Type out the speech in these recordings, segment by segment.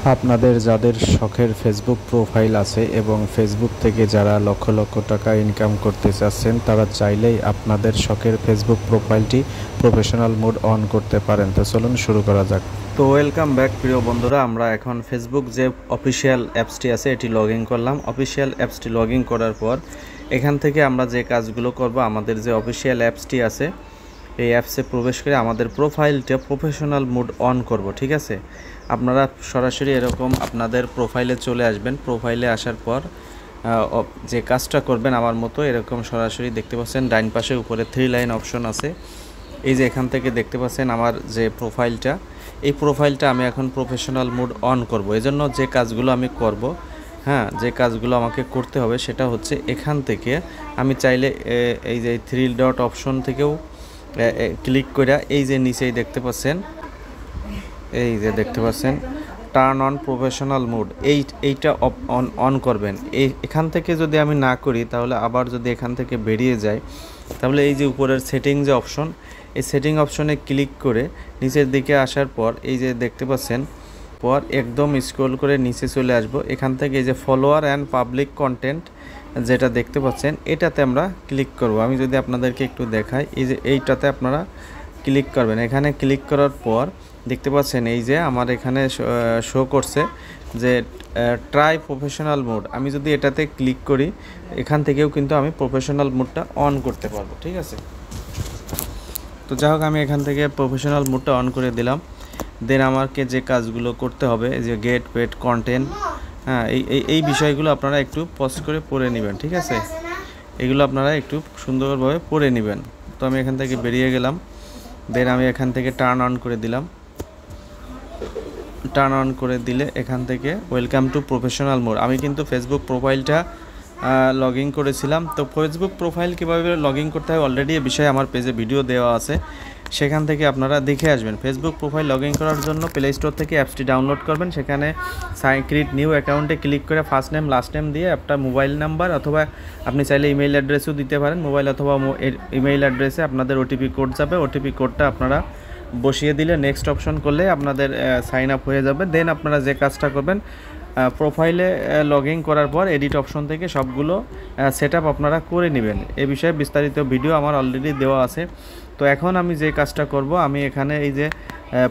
আপনাদের যাদের শখের ফেসবুক প্রোফাইল আছে এবং ফেসবুক থেকে যারা লক্ষ লক্ষ টাকা ইনকাম করতে চাচ্ছেন, তারা চাইলেই আপনাদের শখের ফেসবুক প্রোফাইলটি প্রফেশনাল মোড অন করতে পারেন। তো চলুন শুরু করা যাক। তো ওয়েলকাম ব্যাক প্রিয় বন্ধুরা, আমরা এখন ফেসবুক যে অফিসিয়াল অ্যাপসটি আছে এটি লগ ইন করলাম। অফিসিয়াল অ্যাপসটি লগ ইন করার পর এখান থেকে আমরা যে কাজগুলো করব, আমাদের যে অফিসিয়াল অ্যাপসটি আছে এই অ্যাপসে প্রবেশ করে আমাদের প্রোফাইলটা প্রফেশনাল মোড অন করব। ঠিক আছে, আপনারা সরাসরি এরকম আপনাদের প্রোফাইলে চলে আসবেন। প্রোফাইলে আসার পর যে কাজটা করবেন আমার মতো এরকম সরাসরি দেখতে পাচ্ছেন ডাইন পাশে উপরে 3 লাইন অপশন আছে। এই যে এখান থেকে দেখতে পাচ্ছেন আমার যে প্রোফাইলটা, এই প্রোফাইলটা আমি এখন প্রফেশনাল মোড অন করব। এজন্য যে কাজগুলো আমি করব, যে কাজগুলো আমাকে করতে হবে সেটা হচ্ছে এখান থেকে আমি চাইলে এই যে 3 ডট অপশন থেকেও ক্লিক করে এই যে নিচেই দেখতে পাচ্ছেন, এই যে দেখতে পাচ্ছেন টার্ন অন প্রফেশনাল মোড, এইটা অন করবেন। এখান থেকে যদি আমি না করি তাহলে আবার যদি এখান থেকে বেরিয়ে যায় তাহলে এই যে উপরের সেটিং যে অপশন, এই সেটিং অপশনে ক্লিক করে নিচের দিকে আসার পর এই যে দেখতে পাচ্ছেন পর একদম স্ক্রল করে নিচে চলে আসব। এখান থেকে এই যে ফলোয়ার অ্যান্ড পাবলিক কন্টেন্ট যেটা দেখতে পাচ্ছেন এটাতে আমরা ক্লিক করব। আমি যদি আপনাদেরকে একটু দেখাই, এই যে এইটাতে আপনারা ক্লিক করবেন। এখানে ক্লিক করার পর দেখতে পাচ্ছেন এই যে আমার এখানে শো করছে যে ট্রাই প্রফেশনাল মোড। আমি যদি এটাতে ক্লিক করি এখান থেকেও কিন্তু আমি প্রফেশনাল মোডটা অন করতে পারবো। ঠিক আছে, তো যাই হোক আমি এখান থেকে প্রফেশনাল মোডটা অন করে দিলাম। দেন আমাকে যে কাজগুলো করতে হবে, যে গেট পেড কন্টেন্ট, এই বিষয়গুলো আপনারা একটু পজ করে পড়ে নেবেন। ঠিক আছে, এগুলো আপনারা একটু সুন্দরভাবে পড়ে নেবেন। তো আমি এখান থেকে বেরিয়ে গেলাম। দেন আমি এখান থেকে টার্ন অন করে দিলাম। টার্ন অন করে দিলে এখান থেকে ওয়েলকাম টু প্রফেশনাল মোড। আমি কিন্তু ফেসবুক প্রোফাইলটা লগ ইন করেছিলাম। তো ফেসবুক প্রোফাইল কীভাবে লগ ইন করতে হয় অলরেডি এ বিষয়ে আমার পেজে ভিডিও দেওয়া আছে, সেখান থেকে আপনারা দেখে আসবেন। ফেসবুক প্রোফাইল লগ ইন করার জন্য প্লে স্টোর থেকে অ্যাপসটি ডাউনলোড করবেন। সেখানে ক্রিয়েট নিউ অ্যাকাউন্টে ক্লিক করে ফার্স্ট নেম লাস্ট নেম দিয়ে একটা মোবাইল নাম্বার অথবা আপনি চাইলে ইমেইল অ্যাড্রেসও দিতে পারেন। মোবাইল অথবা ইমেইল অ্যাড্রেসে আপনাদের ওটিপি কোড যাবে। ওটিপি কোডটা আপনারা বসিয়ে দিলে নেক্সট অপশন করলে আপনাদের সাইন আপ হয়ে যাবে। দেন আপনারা যে কাজটা করবেন, প্রোফাইলে লগ ইন করার পর এডিট অপশন থেকে সবগুলো সেট আপ আপনারা করে নেবেন। এ বিষয়ে বিস্তারিত ভিডিও আমার অলরেডি দেওয়া আছে। তো এখন আমি যে কাজটা করব, আমি এখানে এই যে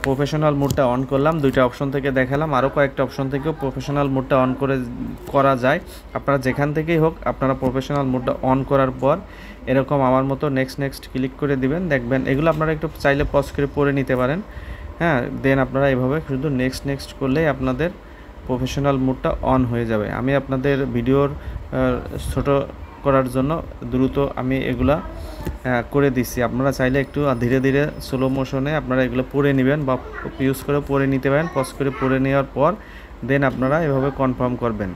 প্রফেশনাল মোডটা অন করলাম, দুইটা অপশন থেকে দেখালাম, আরও কয়েকটা অপশন থেকেও প্রফেশনাল মোডটা অন করা যায়। আপনারা যেখান থেকেই হোক আপনারা প্রফেশনাল মোডটা অন করার পর এরকম আমার মতো নেক্সট ক্লিক করে দিবেন। দেখবেন এগুলো আপনারা একটু চাইলে পজ করে পড়ে নিতে পারেন। দেন আপনারা এইভাবে শুধু নেক্সট করলেই আপনাদের প্রফেশনাল মোডটা অন হয়ে যাবে। আমি আপনাদের ভিডিওর ছোট করার জন্য দ্রুত আমি এগুলা করে দিচ্ছি। আপনারা চাইলে একটু ধীরে ধীরে স্লো মোশনে আপনারা এগুলো পড়ে নেবেন বা ইউজ করে পড়ে নিতে পারেন। পজ করে পড়ে নেওয়ার পর দেন আপনারা এভাবে কনফার্ম করবেন।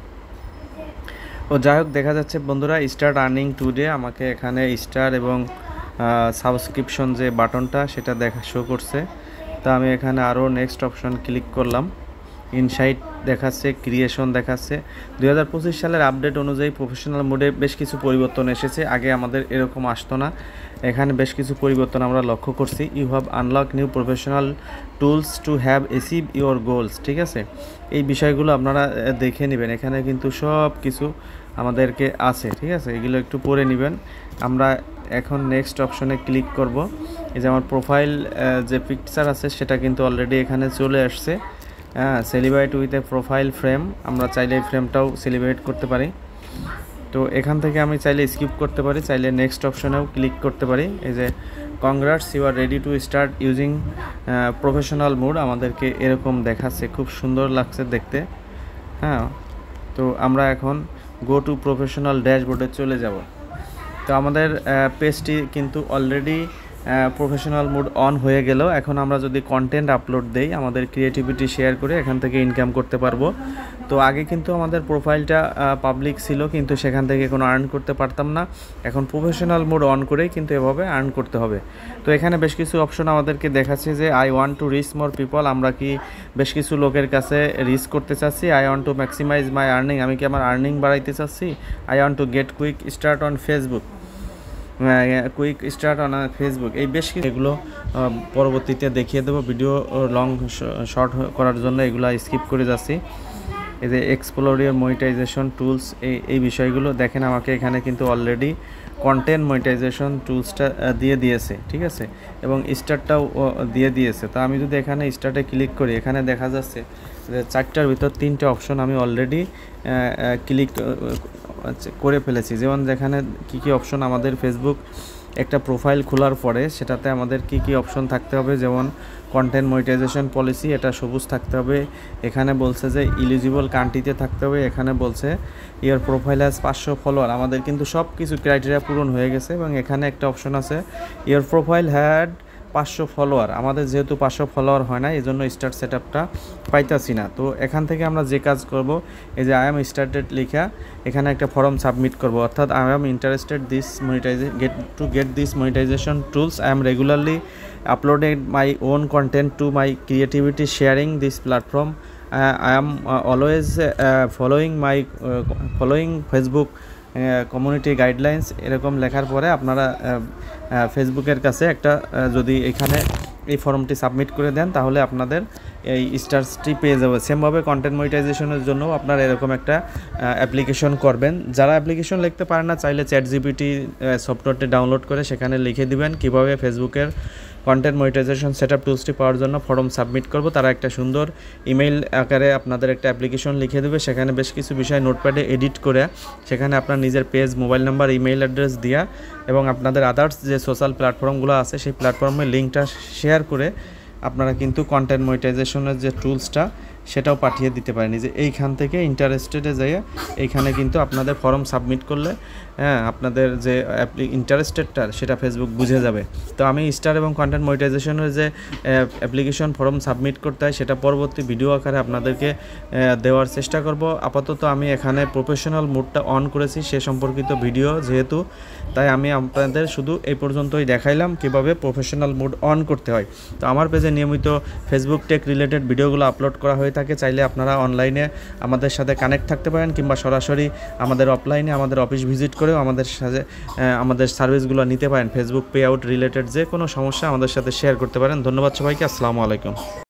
ও যাই হোক, দেখা যাচ্ছে বন্ধুরা স্টার্ট আর্নিং টুডে আমাকে এখানে স্টার এবং সাবস্ক্রিপশন যে বাটনটা সেটা শো করছে। তা আমি এখানে আরও নেক্সট অপশন ক্লিক করলাম। ইনসাইট দেখাচ্ছে, ক্রিয়েশন দেখাচ্ছে। 2025 সালের আপডেট অনুযায়ী প্রফেশনাল মোডে বেশ কিছু পরিবর্তন এসেছে। আগে আমাদের এরকম আসতো না, এখানে বেশ কিছু পরিবর্তন আমরা লক্ষ্য করছি। You have unlock new professional tools to have achieve your goals. ঠিক আছে, এই বিষয়গুলো আপনারা দেখে নেবেন। এখানে কিন্তু সব কিছু আমাদেরকে আছে। ঠিক আছে, এগুলো একটু পড়ে নেবেন। আমরা এখন নেক্সট অপশনে ক্লিক করব। এই যে আমার প্রোফাইল যে পিকচার আছে সেটা কিন্তু অলরেডি এখানে চলে আসছে। Celebrate with a profile frame, আমরা চাইলে এই ফ্রেমটাও সেলিব্রেট করতে পারি। তো এখান থেকে আমি চাইলে স্কিপ করতে পারি, চাইলে নেক্সট অপশনেও ক্লিক করতে পারি। এই যে congrats, you are ready to start using professional mode, আমাদেরকে এরকম দেখাচ্ছে, খুব সুন্দর লাগছে দেখতে। তো আমরা এখন গো টু প্রফেশনাল ড্যাশবোর্ডে চলে যাব। তো আমাদের পেজটি কিন্তু অলরেডি প্রফেশনাল মোড অন হয়ে গেল। এখন আমরা যদি কন্টেন্ট আপলোড দেই, আমাদের ক্রিয়েটিভিটি শেয়ার করে এখান থেকে ইনকাম করতে পারবো। তো আগে কিন্তু আমাদের প্রোফাইলটা পাবলিক ছিল, কিন্তু সেখান থেকে কোনো আর্ন করতে পারতাম না। এখন প্রফেশনাল মোড অন করেই কিন্তু এভাবে আর্ন করতে হবে। তো এখানে বেশ কিছু অপশন আমাদেরকে দেখাচ্ছে যে I want to reach more people, আমরা কি বেশ কিছু লোকের কাছে রিচ করতে চাচ্ছি। I want to maximise my earning, আমি কি আমার আর্নিং বাড়াইতে চাচ্ছি। I want to get quick start on Facebook, quick start on Facebook, এই বেশ কিছু এগুলো পরবর্তীতে দেখিয়ে দেবো। ভিডিও লং শর্ট করার জন্য এগুলো স্কিপ করে যাচ্ছি। এই যে এক্সপ্লোর ইওর মনিটাইজেশন টুলস, এই বিষয়গুলো দেখেন আমাকে এখানে কিন্তু অলরেডি কন্টেন্ট মনিটাইজেশন টুলসটা দিয়ে দিয়েছে, ঠিক আছে, এবং স্টার্টটাও দিয়ে দিয়েছে। তো আমি যদি এখানে স্টার্টে ক্লিক করি, এখানে দেখা যাচ্ছে যে 4টার ভিতর 3টে অপশন আমি অলরেডি ক্লিক করে ফেলেছি। যেমন যেখানে কী অপশন আমাদের ফেসবুক একটা প্রোফাইল খোলার পরে সেটাতে আমাদের কি অপশন থাকতে হবে, যেমন কন্টেন্ট মনিটাইজেশন পলিসি, এটা সবুজ থাকতে হবে। এখানে বলছে যে ইলিজিবল কান্ট্রিতে থাকতে হবে। এখানে বলছে ইয়ার প্রোফাইল হ্যাজ 500 ফলোয়ার। আমাদের কিন্তু সব কিছু ক্রাইটেরিয়া পূরণ হয়ে গেছে। এবং এখানে একটা অপশন আছে ইয়ার প্রোফাইল হ্যাড 500 ফলোয়ার। আমাদের যেহেতু 500 ফলোয়ার হয় না, এই জন্য স্টার্ট সেট আপটা পাইতাছি না। তো এখান থেকে আমরা যে কাজ করব, এই যে আই এম স্টার্টেড লিখা এখানে একটা ফর্ম সাবমিট করব, অর্থাৎ I am interested this get this monetisation tools, I am regularly uploaded my own content to my creativity sharing this platform, I am always following Facebook community guidelines. এরকম লেখার পরে আপনারা ফেসবুকের কাছে একটা যদি এখানে এই ফর্মটি সাবমিট করে দেন, তাহলে আপনাদের এই স্টার্সটি পেয়ে যাবে। সেমভাবে কন্টেন্ট মনিটাইজেশনের জন্য আপনারা এরকম একটা অ্যাপ্লিকেশন করবেন। যারা অ্যাপ্লিকেশন লিখতে পারেন না, চাইলে ChatGPT সফটওয়্যারটি ডাউনলোড করে সেখানে লিখে দিবেন কীভাবে ফেসবুকের কন্টেন্ট মনিটাইজেশন সেটআপ টুলসটি পাওয়ার জন্য ফর্ম সাবমিট করব। তারা একটা সুন্দর ইমেইল আকারে আপনাদের একটা অ্যাপ্লিকেশন লিখে দেবে। সেখানে বেশ কিছু বিষয় নোটপ্যাডে এডিট করে সেখানে আপনার নিজের page, mobile number, email address দিয়া এবং আপনাদের আদার্স যে সোশ্যাল প্ল্যাটফর্মগুলো আছে সেই প্ল্যাটফর্মের লিঙ্কটা শেয়ার করে আপনারা কিন্তু কন্টেন্ট মনিটাইজেশনের যে টুলসটা সেটাও পাঠিয়ে দিতে পারেন। যে এইখান থেকে ইন্টারেস্টেডে যাইয়ে এইখানে কিন্তু আপনাদের ফর্ম সাবমিট করলে আপনাদের যে ইন্টারেস্টেডটা সেটা ফেসবুক বুঝে যাবে। তো আমি স্টার এবং কন্টেন্ট মনিটাইজেশনের যে অ্যাপ্লিকেশন ফর্ম সাবমিট করতে হয় সেটা পরবর্তী ভিডিও আকারে আপনাদেরকে দেওয়ার চেষ্টা করব। আপাতত আমি এখানে প্রফেশনাল মোডটা অন করেছি সে সম্পর্কিত ভিডিও যেহেতু, তাই আমি আপনাদের শুধু এই পর্যন্তই দেখাইলাম কিভাবে প্রফেশনাল মোড অন করতে হয়। তো আমার পেজে নিয়মিত ফেসবুক টেক রিলেটেড ভিডিওগুলো আপলোড করা হয়ে থাকে। চাইলে আপনারা অনলাইনে আমাদের সাথে কানেক্ট থাকতে পারেন কিংবা সরাসরি আমাদের অফলাইনে আমাদের অফিস ভিজিট করেও আমাদের সাথে আমাদের সার্ভিসগুলো নিতে পারেন। ফেসবুক পে আউট রিলেটেড যে কোনো সমস্যা আমাদের সাথে শেয়ার করতে পারেন। ধন্যবাদ সবাইকে। আসসালামু আলাইকুম।